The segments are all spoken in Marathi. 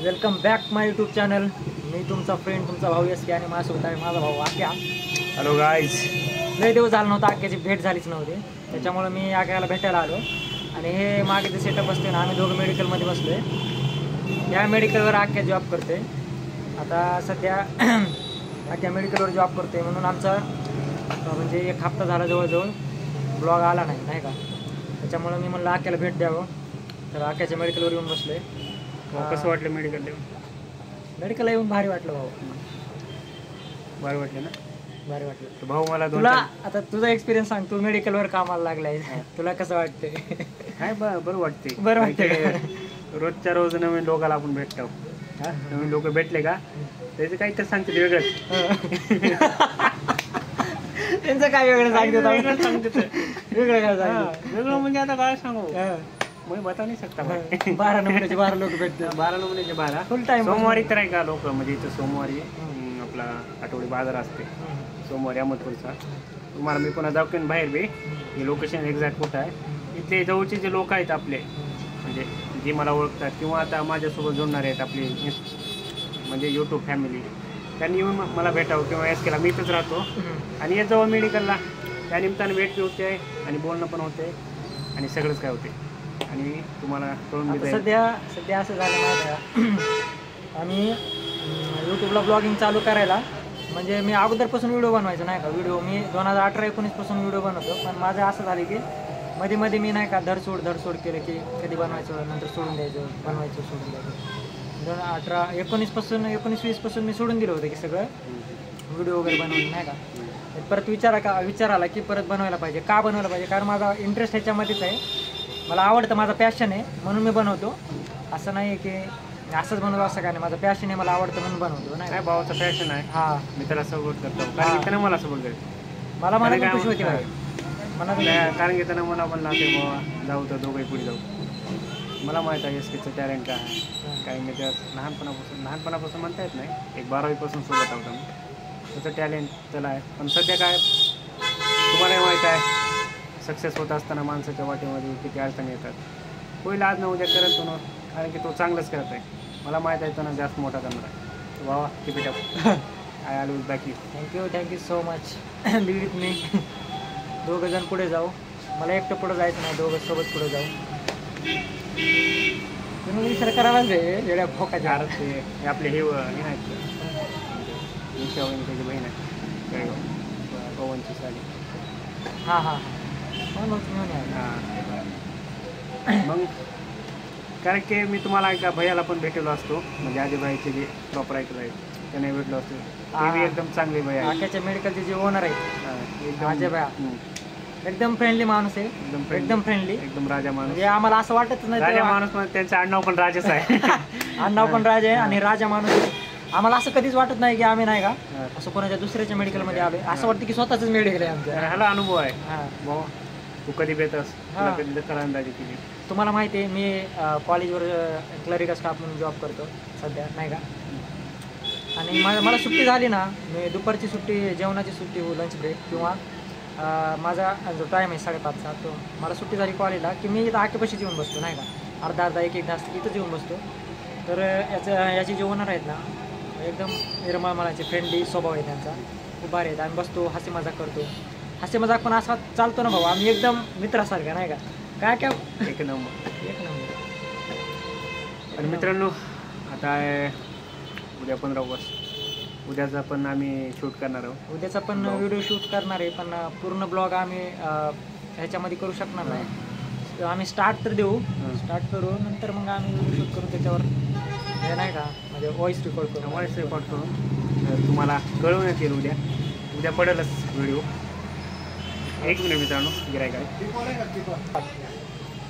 वेलकम बॅक माय यूट्यूब चॅनल. मी तुमचा फ्रेंड तुमचा भाऊ एस के आणि माझ्यासोबत आहे माझा भाऊ आक्या. Hello guys. लय दिवस झाला नव्हता, आक्याची भेट झालीच नव्हती, त्याच्यामुळे मी आक्याला भेटायला आलो. आणि हे मागे जे सेटअप असते ना, आम्ही दोघं मेडिकलमध्ये बसलो आहे. या मेडिकलवर आक्या जॉब करते. आता सध्या आक्या मेडिकलवर जॉब करते म्हणून आमचा म्हणजे एक हप्ता झाला जवळजवळ ब्लॉग आला नाही का. त्याच्यामुळे मी म्हणलं आक्याला भेट द्यावं, तर आक्याच्या मेडिकलवर येऊन बसलो आहे. कसं वाटलं मेडिकल येऊन? मेडिकलला येऊन भारी वाटलं भाऊ. बरं वाटलं ना? भारी वाटलं. भाऊ मला तुला आता तुझा एक्सपिरियन्स सांग, तू मेडिकलवर कामाला लागलाय, तुला कसं वाटतंय? काय बरं वाटते. बरं वाटतंय. रोजच्या रोज नवीन लोकांना आपण भेटतो. नवीन लोक भेटले का त्याचं काहीतरी सांगते वेगळंच. त्यांचं काय वेगळं सांगते? वेगळं काय सांगते? वेगळं म्हणजे आता काय सांगू, मी बता नाही सकता. 12 नंबरचे 12 लोक भेटतात. 12 नंबरचे 12 फुल टाइम. सोमवारी तर आहे का लोक, म्हणजे इथं सोमवारी आपला आठवडी बाजार असते सोमवारी अहमदपूरचा. तुम्हाला मी पुन्हा जाऊ बाहेर बी हे लोकेशन एक्झॅक्ट कुठं आहे. इथले जवळचे जे लोक आहेत आपले, म्हणजे जे मला ओळखतात किंवा आता माझ्यासोबत जोडणारे आहेत आपले म्हणजे यूट्यूब फॅमिली, त्यांनी येऊन मला भेटावं किंवा एस केला. मी इथंच राहतो आणि येत जावं मेडिकलला. त्या निमित्तानं भेट होते आणि बोलणं पण होते आणि सगळंच काय होते. आणि तुम्हाला कळून देत सध्या असं झालं माझ्या, आम्ही यूट्यूबला ब्लॉगिंग चालू करायला म्हणजे मी अगोदरपासून व्हिडिओ बनवायचो नाही का. व्हिडिओ मी 2018-19 पासून व्हिडिओ बनवतो, पण माझं असं झालं की मध्ये मी नाही का धडसोड केलं की कधी बनवायचं नंतर सोडून द्यायचं, बनवायचं सोडून द्यायचं. 2018-19 पासून 19-20 पासून मी सोडून दिलं होतं की सगळं व्हिडिओ वगैरे बनवून नाही का. परत विचार आला की परत बनवायला पाहिजे. का बनवायला पाहिजे? कारण माझा इंटरेस्ट ह्याच्यामध्येच आहे, मला आवडतं, माझा पॅशन आहे म्हणून मी बनवतो. असं नाही की असंच बनवतो असं काय नाही, माझं पॅशन आहे, मला आवडतं म्हणून बनवतो. नाही काय भावाचं पॅशन आहे. हां, मी त्याला सपोर्ट करतो कारण त्यानं मला सपोर्ट करतो. मला खुशी होती मला, कारण की त्यानं मला म्हणलं ते बाबा जाऊ तर दोघंही पुढे जाऊ. मला माहीत आहे एस केचं टॅलेंट काय आहे. काही मी त्या लहानपणापासून म्हणता येत नाही, एक 12वीपासून सोबत आहोत आम्ही. त्याचं टॅलेंट त्याला आहे. पण सध्या काय तुम्हालाही माहीत आहे, सक्सेस होत असताना माणसाच्या वाटेमध्ये किती अडचणी येतात. होईल आज ना उद्या करत तो, कारण की तो चांगलंच करत आहे. मला माहीत आहे त्यांना जास्त मोठा करणार आहे. बाबा keep it up. I always back you. Thank you so much. B with me. दोघं जण पुढे जाऊ, मला एकटं पुढं जायचं नाही, दोघं सोबत पुढे जाऊ. तुम्ही विचार करायलाच वेड्या भोकाच्या. हे आपले हे आहेत निशा वहिनी, त्याची बहीण आहे पवनची साडी. हां मग कारण की मी तुम्हाला एका भैयाला पण भेटलो असतो, म्हणजे आजीबाईचे जे प्रॉपर ऐकलं आहेत त्याने भेटलो असतो. ते बी एकदम चांगले भैया. आक्याच्या मेडिकलचे जे ओनर आहेत अजय भैया, एकदम फ्रेंडली माणूस आहे. एकदम फ्रेंडली, एकदम राजा माणूस. म्हणजे आम्हाला असं वाटत नाही राजा माणूस म्हणजे त्यांचं आडनाव पण राजाच आहे. आडनाव पण राजा आहे आणि राजा माणूस आहे. आम्हाला असं कधीच वाटत नाही की आम्ही नाही का असं कोणाच्या दुसऱ्याच्या मेडिकलमध्ये आलोय. असं वाटतं की स्वतःच मेडिकल आहे आमचं. ह्याला अनुभव आहे. भाऊ तू कधी भेटस, कधी दखल अंदाजी केली. तुम्हाला माहिती आहे मी कॉलेजवर क्लरिकल स्टाफ म्हणून जॉब करतो सध्या नाही का. आणि मला सुट्टी झाली ना, मी दुपारची सुट्टी, जेवणाची सुट्टी हो, लंच ब्रेक किंवा माझा जो टाईम आहे 5:30-7, तो मला सुट्टी झाली कॉलेजला की मी इथं आकेपाशीच येऊन बसतो नाही का. अर्धा 1 तास इथंच येऊन बसतो. तर याचे जे ओनर आहेत ना, एकदम निर्मळमनाचे फ्रेंडली स्वभाव आहे त्यांचा, खूप भारी आहेत. आम्ही बसतो, हसी मजाक करतो. हसी मजाक पण असा चालतो ना भाऊ, आम्ही एकदम मित्रासारखं नाही का. काय एक नंबर. आणि मित्रांनो आता उद्या 15 ऑगस्ट, उद्याचा पण आम्ही शूट करणार आहोत. उद्याचा पण व्हिडिओ शूट करणार आहे, पण पूर्ण ब्लॉग आम्ही ह्याच्यामध्ये करू शकणार नाही. आम्ही स्टार्ट तर देऊ, स्टार्ट करू, नंतर मग आम्ही व्हिडिओ शूट करू त्याच्यावर हे नाही का, म्हणजे व्हॉइस रेकॉर्ड करून तुम्हाला कळवण्यात येईल. उद्या पडेलच व्हिडिओ. एक मिनिट मित्रांनो, गिरायक आहे.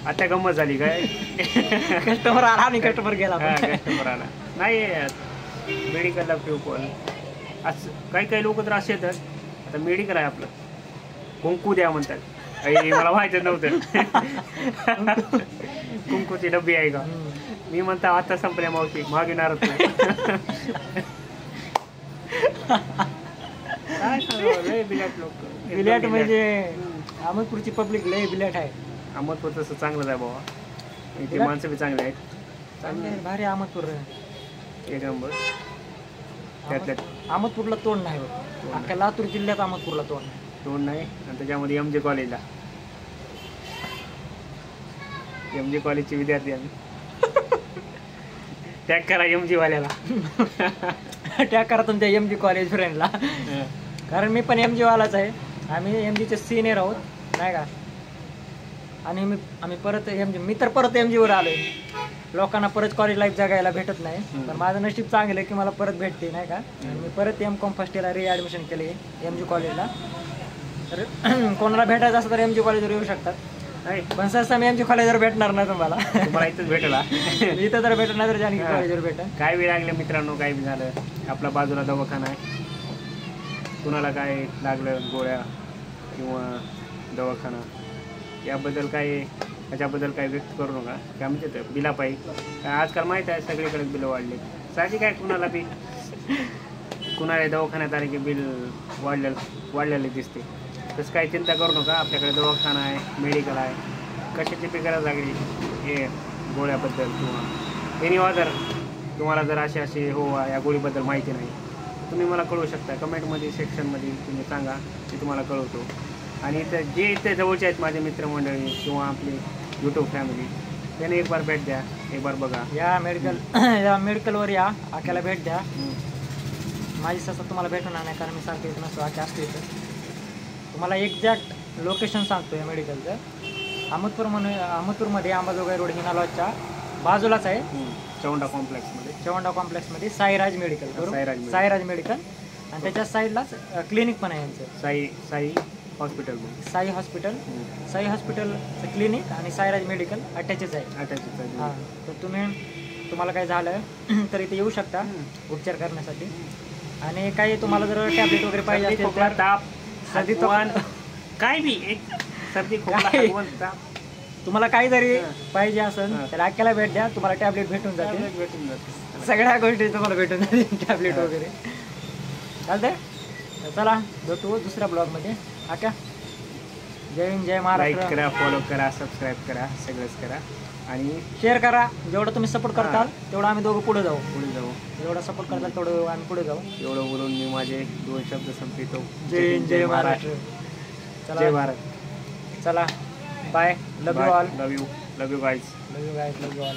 आता गंमत झाली काय. कस्टमर आला आणि कस्टमर गेला. कस्टमर आला नाही मेडिकलला कॉल. असं काही लोक तर असे येतात, आता मेडिकल आहे आपलं, कुंकू द्या म्हणतात. मला माहिती नव्हतं कुंकूची डब्बी आहे का. मी म्हणता आता संपल्या मावशी, मागणारच नाही. काय सांगावं, लय बिलाट लोक. बिलाट म्हणजे अहमदपूरची पब्लिक लय बिलाट आहे. अहमदपूर तसं चांगलंच आहे बाबा, इथे माणसं बी चांगले आहेत. चांगले भारी अहमदपूर. एक नंबर. त्यातल्या अहमदपूरला तोंड नाही बघ. अख्ख्या लातूर जिल्ह्यात अहमदपूरला तोंड नाही. तोंड नाही. आणि त्याच्यामध्ये MG कॉलेजला MG कॉलेजचे विद्यार्थी आम्ही. टॅग करा MG वाल्याला. त्या करा तुमच्या MG कॉलेज फ्रेंडला. कारण मी पण MG वालाच आहे. आम्ही MGचे सिनियर आहोत नाही का. आणि आम्ही परत मी तर परत MG वर आलोय. लोकांना परत कॉलेज लाईफ जगायला भेटत नाही. पण माझं नशीब चांगलं आहे की मला परत भेटते नाही का. आणि मी परत M.Com फर्स्ट इयरला ॲडमिशन केले MG कॉलेजला. तर कोणाला भेटायचं असं तर MG कॉलेजवर येऊ शकतात. नाही पण सहसा मी MG कॉलेजवर भेटणार नाही तुम्हाला. तुम्हाला इथंच भेटला. इथं तर भेटत नाही तर जानकी कॉलेजवर भेटेल. काय वेळ लागले मित्रांनो, काय बी झालं, आपला बाजूला दवाखाना आहे. कुणाला काय लागलं गोळ्या किंवा दवाखाना याबद्दल काय त्याच्याबद्दल काही व्यक्त करू नका. काय म्हणते बिलापायी काय आजकाल माहीत आहे सगळीकडे बिलं वाढले. साहजिक आहे कुणाला बी कुणाला दवाखान्यात आले की बिल वाढलेले दिसते. तसं काही चिंता करू नका. आपल्याकडे दवाखाना आहे, मेडिकल आहे. कशाची बी गरज लागली हे गोळ्याबद्दल किंवा एनी अदर तुम्हाला जर असे हो या गोळीबद्दल माहिती नाही तुम्ही मला कळवू शकता. कमेंटमध्ये सेक्शनमध्ये तुम्ही सांगा की तुम्हाला कळवतो. आणि इथं जे इथे जवळचे आहेत माझे मित्रमंडळी किंवा आपली यूट्यूब फॅमिली त्याने एक बार भेट द्या, एक बार बघा. या मेडिकलवर या, आख्याला भेट द्या. माझी सहसा तुम्हाला भेटणार नाही कारण मी सारखं इथं नसतो. आख्या असतो इथं. तुम्हाला एक्झॅक्ट लोकेशन सांगतो या मेडिकलचं. अहमदपूरमध्ये अंबाजोगाई रोड हिनालॉजच्या बाजूलाच आहे. चौंडा कॉम्प्लेक्समध्ये साईराज मेडिकल बरोबर. साईराज मेडिकल आणि त्याच्या साईडलाच क्लिनिक पण आहे यांचं. साई हॉस्पिटल. साई हॉस्पिटलचं क्लिनिक आणि साईराज मेडिकल अटॅचच आहे. हां तर तुम्हाला काय झालं तर इथे येऊ शकता उपचार करण्यासाठी. आणि काही तुम्हाला जर टॅब्लेट वगैरे पाहिजे असेल तर ताप सर्दी काय बी एक सर्दी खोकला तुम्हाला काही जरी पाहिजे असेल तर आख्याला भेट द्या. तुम्हाला टॅब्लेट भेटून जाते. सगळ्या गोष्टी तुम्हाला भेटून जातील टॅब्लेट वगैरे. चालतंय. चला भेटू दुसऱ्या ब्लॉगमध्ये. आख्या जय हिंद, जय महाराष्ट्र. लाईक करा, फॉलो करा, सबस्क्राईब करा, सगळंच करा आणि शेअर करा. जेवढं तुम्ही सपोर्ट करताल तेवढं आम्ही दोघं पुढे जाऊ. जेवढा सपोर्ट करताल तेवढं आम्ही पुढे जाऊ. एवढं बोलून मी माझे 2 शब्द संपवितो. जय हिंद, जय महाराष्ट्र. जय भारत. चला bye. Love you all. Love you guys. Love you all.